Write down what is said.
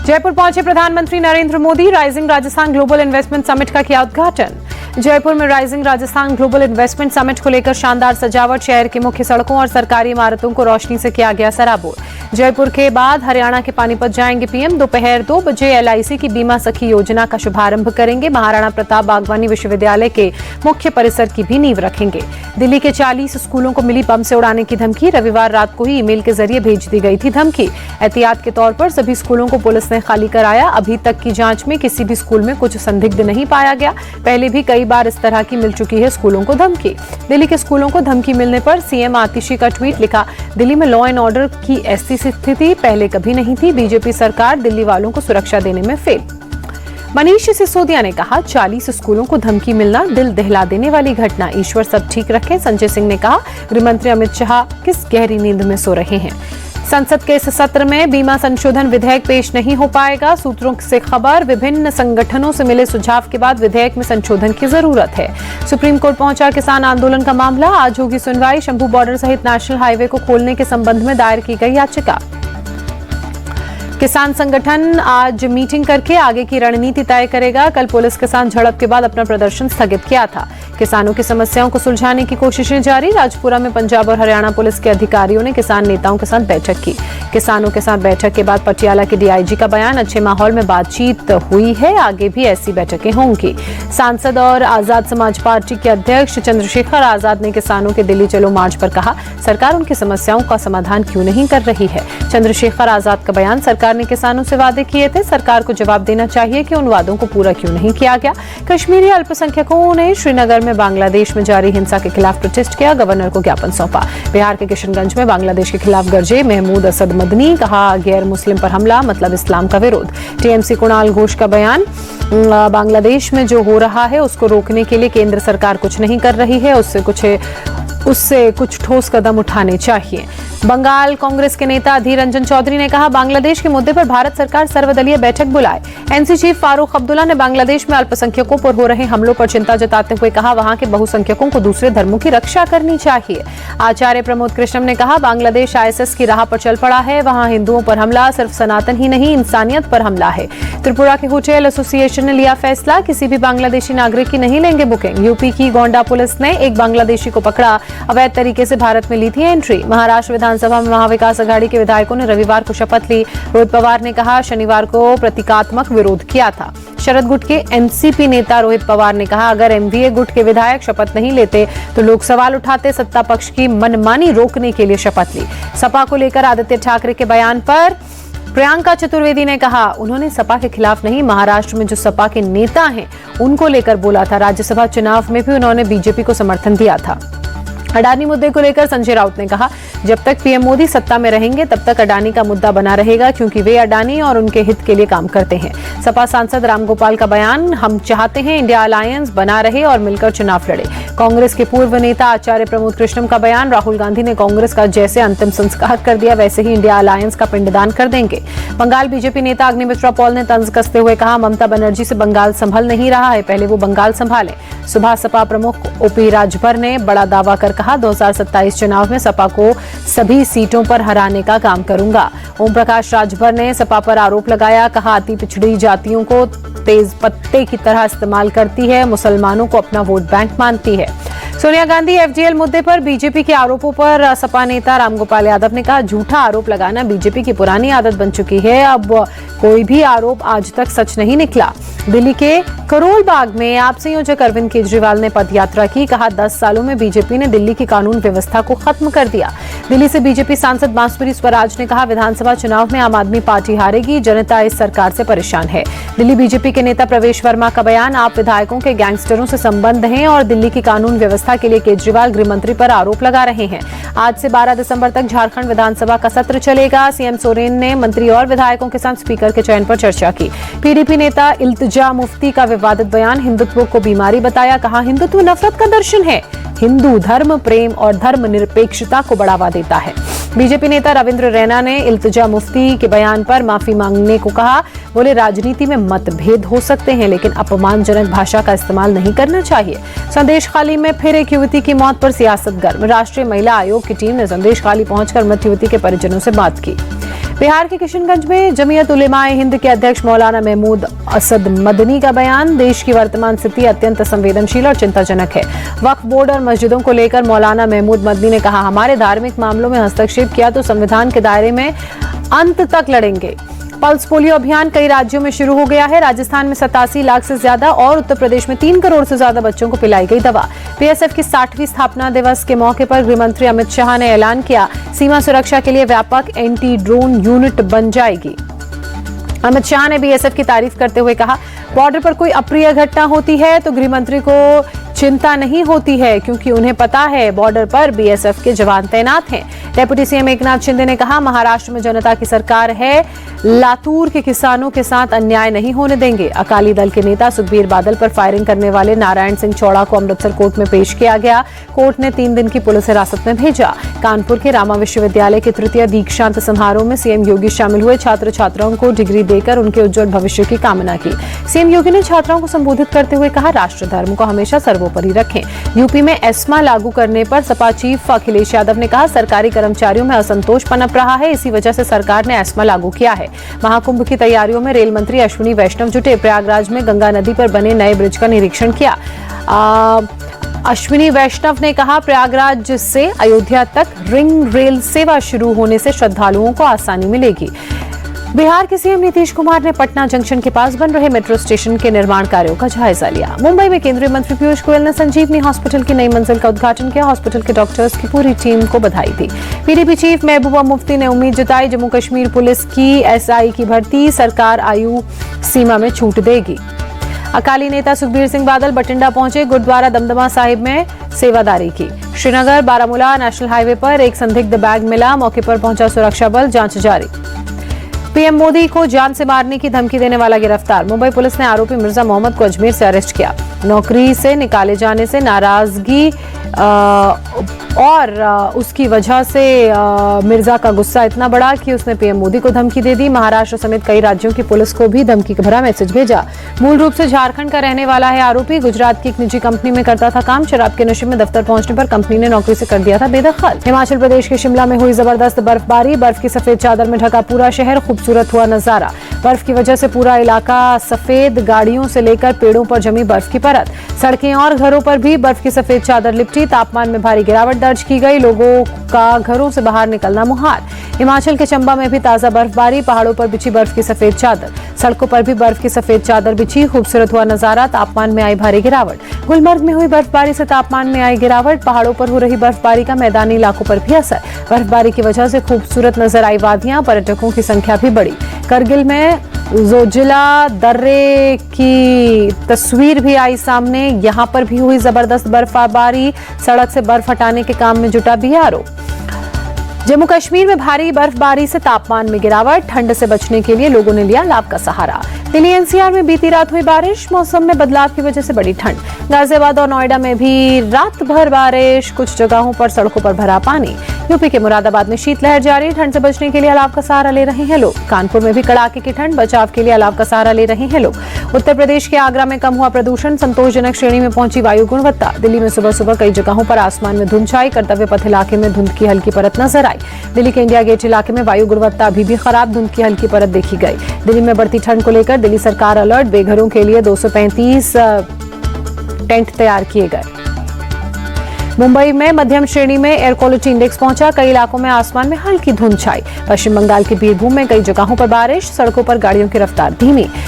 जयपुर पहुंचे प्रधानमंत्री Narendra Modi. Rising Rajasthan global investment summit का किया उद्घाटन। जयपुर में rising Rajasthan global investment summit को लेकर शानदार सजावट। शहर की मुख्य सड़कों और सरकारी इमारतों को रोशनी से किया गया सराबोर। जयपुर के बाद हरियाणा के पानीपत जाएंगे पीएम। दोपहर 2 बजे एलआईसी की बीमा सखी योजना का शुभारंभ करेंगे। महाराणा प्रताप बागवानी विश्वविद्यालय के मुख्य परिसर की भी नींव रखेंगे। दिल्ली के 40 स्कूलों को मिली बम से उड़ाने की धमकी। रविवार रात को ही ईमेल के जरिए भेज दी गई थी धमकी। एहतियात के तौर पर सभी स्कूलों को पुलिस ने खाली कराया। अभी तक की जांच में किसी भी स्कूल में कुछ संदिग्ध नहीं पाया गया। पहले भी कई बार इस तरह की मिल चुकी है स्कूलों को धमकी। दिल्ली के स्कूलों को धमकी मिलने पर सीएम आतिशी का ट्वीट लिखा। दिल्ली में लॉ एंड ऑर्डर की ऐसी स्थिति पहले कभी नहीं थी। बीजेपी सरकार दिल्ली वालों को सुरक्षा देने में फेल। मनीष सिसोदिया ने कहा 40 स्कूलों को धमकी मिलना दिल दहला देने वाली घटना। ईश्वर सब ठीक रखे। संजय सिंह ने कहा गृहमंत्री अमित शाह किस गहरी नींद में सो रहे हैं। संसद के इस सत्र में बीमा संशोधन विधेयक पेश नहीं हो पाएगा। सूत्रों से खबर। विभिन्न संगठनों से मिले सुझाव के बाद विधेयक में संशोधन की जरूरत है। सुप्रीम कोर्ट पहुंचा किसान आंदोलन का मामला। आज होगी सुनवाई। शंभू बॉर्डर सहित नेशनल हाईवे को खोलने के संबंध में दायर की गई याचिका। किसान संगठन आज मीटिंग करके आगे की रणनीति तय करेगा। कल पुलिस किसान झड़प के बाद अपना प्रदर्शन स्थगित किया था। किसानों की समस्याओं को सुलझाने की कोशिशें जारी। राजपुरा में पंजाब और हरियाणा पुलिस के अधिकारियों ने किसान नेताओं के साथ बैठक की। किसानों के साथ बैठक के बाद पटियाला के डीआईजी का बयान। अच्छे माहौल में बातचीत हुई है। आगे भी ऐसी बैठकें होंगी। सांसद और आजाद समाज पार्टी के अध्यक्ष चंद्रशेखर आजाद ने किसानों के दिल्ली चलो मार्च पर कहा सरकार उनकी समस्याओं का समाधान क्यों नहीं कर रही है। चंद्रशेखर आजाद का बयान। सरकार ने किसानों से वादे किए थे। सरकार को जवाब देना चाहिए कि उन वादों को पूरा क्यों नहीं किया गया। कश्मीरी अल्पसंख्यकों ने श्रीनगर में बांग्लादेश में जारी हिंसा के खिलाफ प्रोटेस्ट किया। गवर्नर को ज्ञापन सौंपा। बिहार के किशनगंज में बांग्लादेश के खिलाफ गरजे महमूद असद मदनी। कहा गैर मुस्लिम पर हमला मतलब इस्लाम का विरोध। टीएमसी कुणाल घोष का बयान। बांग्लादेश में जो हो रहा है उसको रोकने के लिए केंद्र सरकार कुछ नहीं कर रही है। उससे कुछ ठोस कदम उठाने चाहिए। बंगाल कांग्रेस के नेता अधीर रंजन चौधरी ने कहा बांग्लादेश के मुद्दे पर भारत सरकार सर्वदलीय बैठक बुलाए। एनसी चीफ फारूक अब्दुल्ला ने बांग्लादेश में अल्पसंख्यकों पर हो रहे हमलों पर चिंता जताते हुए कहा वहां के बहुसंख्यकों को दूसरे धर्मों की रक्षा करनी चाहिए। आचार्य प्रमोद कृष्णम ने कहा बांग्लादेश आईएसएस की राह पर चल पड़ा है। वहां हिंदुओं पर हमला सिर्फ सनातन ही नहीं इंसानियत पर हमला है। त्रिपुरा के होटल एसोसिएशन ने लिया फैसला किसी भी बांग्लादेशी नागरिक की नहीं लेंगे बुकिंग। यूपी की गोंडा पुलिस ने एक बांग्लादेशी को पकड़ा। अवैध तरीके से भारत में ली थी एंट्री। महाराष्ट्र विधानसभा में महाविकास अघाड़ी के विधायकों ने रविवार को शपथ ली। रोहित पवार ने कहा शनिवार को प्रतीकात्मक विरोध किया था। शरद गुट के एनसीपी नेता रोहित पवार ने कहा अगर एमवीए गुट के विधायक शपथ नहीं लेते तो लोग सवाल उठाते। सत्ता पक्ष की मनमानी रोकने के लिए शपथ ली। सपा को लेकर आदित्य ठाकरे के बयान पर प्रियंका चतुर्वेदी ने कहा उन्होंने सपा के खिलाफ नहीं महाराष्ट्र में जो सपा के नेता हैं उनको लेकर बोला था। राज्यसभा चुनाव में भी उन्होंने बीजेपी को समर्थन दिया था। अडानी मुद्दे को लेकर संजय राउत ने कहा जब तक पीएम मोदी सत्ता में रहेंगे तब तक अडानी का मुद्दा बना रहेगा क्योंकि वे अडानी और उनके हित के लिए काम करते हैं। सपा सांसद रामगोपाल का बयान हम चाहते हैं इंडिया अलायंस बना रहे और मिलकर चुनाव लड़े। कांग्रेस के पूर्व नेता आचार्य प्रमोद कृष्णम का बयान। राहुल गांधी ने कांग्रेस का जैसे अंतिम संस्कार कर दिया वैसे ही इंडिया अलायंस का पिंडदान कर देंगे। बंगाल बीजेपी नेता अग्निमित्रा पॉल ने तंज कसते हुए कहा ममता बनर्जी से बंगाल संभल नहीं रहा है पहले वो बंगाल संभाले। सुबह सपा प्रमुख ओपी राजभर ने बड़ा दावा कर कहा 2027 चुनाव में सपा को सभी सीटों पर हराने का काम करूंगा। ओम प्रकाश राजभर ने सपा पर आरोप लगाया। कहा अति पिछड़ी जातियों को तेज पत्ते की तरह इस्तेमाल करती है। मुसलमानों को अपना वोट बैंक मानती है। सोनिया गांधी एफडीएल मुद्दे पर बीजेपी के आरोपों पर सपा नेता रामगोपाल यादव ने कहा झूठा आरोप लगाना बीजेपी की पुरानी आदत बन चुकी है। अब कोई भी आरोप आज तक सच नहीं निकला। दिल्ली के करोल बाग में आप संयोजक अरविंद केजरीवाल ने पदयात्रा की। कहा 10 सालों में बीजेपी ने दिल्ली की कानून व्यवस्था को खत्म कर दिया। दिल्ली से बीजेपी सांसद बांसुरी स्वराज ने कहा विधानसभा चुनाव में आम आदमी पार्टी हारेगी। जनता इस सरकार से परेशान है। दिल्ली बीजेपी के नेता प्रवेश वर्मा का बयान। आप विधायकों के गैंगस्टरों से संबंध हैं और दिल्ली की कानून व्यवस्था के लिए केजरीवाल गृह मंत्री पर आरोप लगा रहे हैं। आज से 12 दिसंबर तक झारखंड विधानसभा का सत्र चलेगा। सीएम सोरेन ने मंत्री और विधायकों के साथ स्पीकर के चयन पर चर्चा की। पीडीपी नेता इल्तिजा मुफ्ती का विवादित बयान। हिंदुत्व को बीमारी बताया। कहा हिंदुत्व नफरत का दर्शन है। हिंदू धर्म प्रेम और धर्मनिरपेक्षता को बढ़ावा देता है। बीजेपी नेता रविंद्र रैना ने इल्तिजा मुफ्ती के बयान पर माफी मांगने को कहा। बोले राजनीति में मतभेद हो सकते हैं लेकिन अपमानजनक भाषा का इस्तेमाल नहीं करना चाहिए। संदेश खाली में फिर एक युवती की मौत पर सियासत गर्म। राष्ट्रीय महिला आयोग की टीम ने संदेश खाली पहुंचकर मृत युवती के परिजनों से बात की। बिहार के किशनगंज में जमीयत उलेमाए हिंद के अध्यक्ष मौलाना महमूद असद मदनी का बयान, देश की वर्तमान स्थिति अत्यंत संवेदनशील और चिंताजनक है। वक्फ बोर्ड और मस्जिदों को लेकर मौलाना महमूद मदनी ने कहा, हमारे धार्मिक मामलों में हस्तक्षेप किया तो संविधान के दायरे में अंत तक लड़ेंगे। पल्स पोलियो अभियान कई राज्यों में शुरू हो गया है। राजस्थान में 87 लाख से ज्यादा और उत्तर प्रदेश में 3 करोड़ से ज्यादा बच्चों को पिलाई गई दवा। बीएसएफ की 60वीं स्थापना दिवस के मौके पर गृह मंत्री अमित शाह ने ऐलान किया, सीमा सुरक्षा के लिए व्यापक एंटी ड्रोन यूनिट बन जाएगी। अमित शाह ने बीएसएफ की तारीफ करते हुए कहा, बॉर्डर पर कोई अप्रिय घटना होती है तो गृह मंत्री को चिंता नहीं होती है, क्योंकि उन्हें पता है बॉर्डर पर बीएसएफ के जवान तैनात हैं। डेप्यूटी सीएम एकनाथ शिंदे ने कहा, महाराष्ट्र में जनता की सरकार है, लातूर के किसानों के साथ अन्याय नहीं होने देंगे। अकाली दल के नेता सुखबीर बादल पर फायरिंग करने वाले नारायण सिंह चौड़ा को अमृतसर कोर्ट में पेश किया गया। कोर्ट ने 3 दिन की पुलिस हिरासत में भेजा। कानपुर के रामा विश्वविद्यालय के तृतीय दीक्षांत समारोह में सीएम योगी शामिल हुए। छात्र छात्राओं को डिग्री देकर उनके उज्जवल भविष्य की कामना की। सीएम योगी ने छात्राओं को संबोधित करते हुए कहा, राष्ट्र धर्म को हमेशा सर्वोपरि रखें। यूपी में एस्मा लागू करने पर सपा चीफ अखिलेश यादव ने कहा, सरकारी कर्मचारियों में असंतोष पनप रहा है, इसी वजह से सरकार ने एस्मा लागू किया है। महाकुंभ की तैयारियों में रेल मंत्री अश्विनी वैष्णव जुटे। प्रयागराज में गंगा नदी पर बने नए ब्रिज का निरीक्षण किया। अश्विनी वैष्णव ने कहा, प्रयागराज से अयोध्या तक रिंग रेल सेवा शुरू होने से श्रद्धालुओं को आसानी मिलेगी। बिहार के सीएम नीतीश कुमार ने पटना जंक्शन के पास बन रहे मेट्रो स्टेशन के निर्माण कार्यों का जायजा लिया। मुंबई में केंद्रीय मंत्री पीयूष गोयल ने संजीवनी हॉस्पिटल की नई मंजिल का उद्घाटन किया। हॉस्पिटल के डॉक्टर्स की पूरी टीम को बधाई दी। पीडीपी चीफ महबूबा मुफ्ती ने उम्मीद जताई, जम्मू कश्मीर पुलिस की एसआई की भर्ती सरकार आयु सीमा में छूट देगी। अकाली नेता सुखबीर सिंह बादल बठिंडा पहुंचे। गुरुद्वारा दमदमा साहिब में सेवादारी की। श्रीनगर बारामूला नेशनल हाईवे पर एक संदिग्ध बैग मिला। मौके पर पहुंचा सुरक्षा बल, जांच जारी। पीएम मोदी को जान से मारने की धमकी देने वाला गिरफ्तार। मुंबई पुलिस ने आरोपी मिर्जा मोहम्मद को अजमेर से अरेस्ट किया। नौकरी से निकाले जाने से नाराजगी और उसकी वजह से मिर्जा का गुस्सा इतना बढ़ा कि उसने पीएम मोदी को धमकी दे दी। महाराष्ट्र समेत कई राज्यों की पुलिस को भी धमकी भरा मैसेज भेजा। मूल रूप से झारखंड का रहने वाला है आरोपी। गुजरात की एक निजी कंपनी में करता था काम। शराब के नशे में दफ्तर पहुंचने पर कंपनी ने नौकरी से कर दिया था बेदखल। हिमाचल प्रदेश के शिमला में हुई जबरदस्त बर्फबारी। बर्फ की सफेद चादर में ढका पूरा शहर। खूबसूरत हुआ नजारा। बर्फ की वजह से पूरा इलाका सफेद, गाड़ियों से लेकर पेड़ों पर जमी बर्फ की परत। सड़कें और घरों पर भी बर्फ की सफेद चादर लिपटी। तापमान में भारी गिरावट दर्ज की गई। लोगों का घरों से बाहर निकलना मुहाल। हिमाचल के चंबा में भी ताजा बर्फबारी। पहाड़ों पर बिछी बर्फ की सफेद चादर। सड़कों पर भी बर्फ की सफेद चादर बिछी। खूबसूरत हुआ नजारा। तापमान में आई भारी गिरावट। गुलमर्ग में हुई बर्फबारी से तापमान में आई गिरावट। पहाड़ों पर हो रही बर्फबारी का मैदानी इलाकों पर भी असर। बर्फबारी की वजह से खूबसूरत नजर आई वादियां। पर्यटकों की संख्या भी बढ़ी। करगिल में जोजिला दर्रे की तस्वीर भी आई सामने। यहां पर भी हुई जबरदस्त बर्फबारी। सड़क से बर्फ हटाने के काम में जुटा बीआरओ। जम्मू कश्मीर में भारी बर्फबारी से तापमान में गिरावट। ठंड से बचने के लिए लोगों ने लिया लाभ का सहारा। दिल्ली एनसीआर में बीती रात हुई बारिश। मौसम में बदलाव की वजह से बढ़ी ठंड। गाजियाबाद और नोएडा में भी रात भर बारिश। कुछ जगहों पर सड़कों पर भरा पानी। यूपी के मुरादाबाद में शीतलहर जारी। ठंड से बचने के लिए अलाव का सहारा ले रहे हैं लोग। कानपुर में भी कड़ाके की ठंड। बचाव के लिए अलाव का सहारा ले रहे हैं लोग। उत्तर प्रदेश के आगरा में कम हुआ प्रदूषण। संतोषजनक श्रेणी में पहुंची वायु गुणवत्ता। दिल्ली में सुबह सुबह कई जगहों पर आसमान में धुंध छाई। कर्तव्य पथ इलाके में धुंध की हल्की परत नजर आई। दिल्ली के इंडिया गेट इलाके में वायु गुणवत्ता अभी भी खराब। धुंध की हल्की परत देखी गई। दिल्ली में बढ़ती ठंड को लेकर दिल्ली सरकार अलर्ट। बेघरों के लिए 235 टेंट तैयार किए गए। मुंबई में मध्यम श्रेणी में एयर क्वालिटी इंडेक्स पहुंचा। कई इलाकों में आसमान में हल्की धुंध छाई। पश्चिम बंगाल के बीरभूम में कई जगहों पर बारिश। सड़कों पर गाड़ियों की रफ्तार धीमी।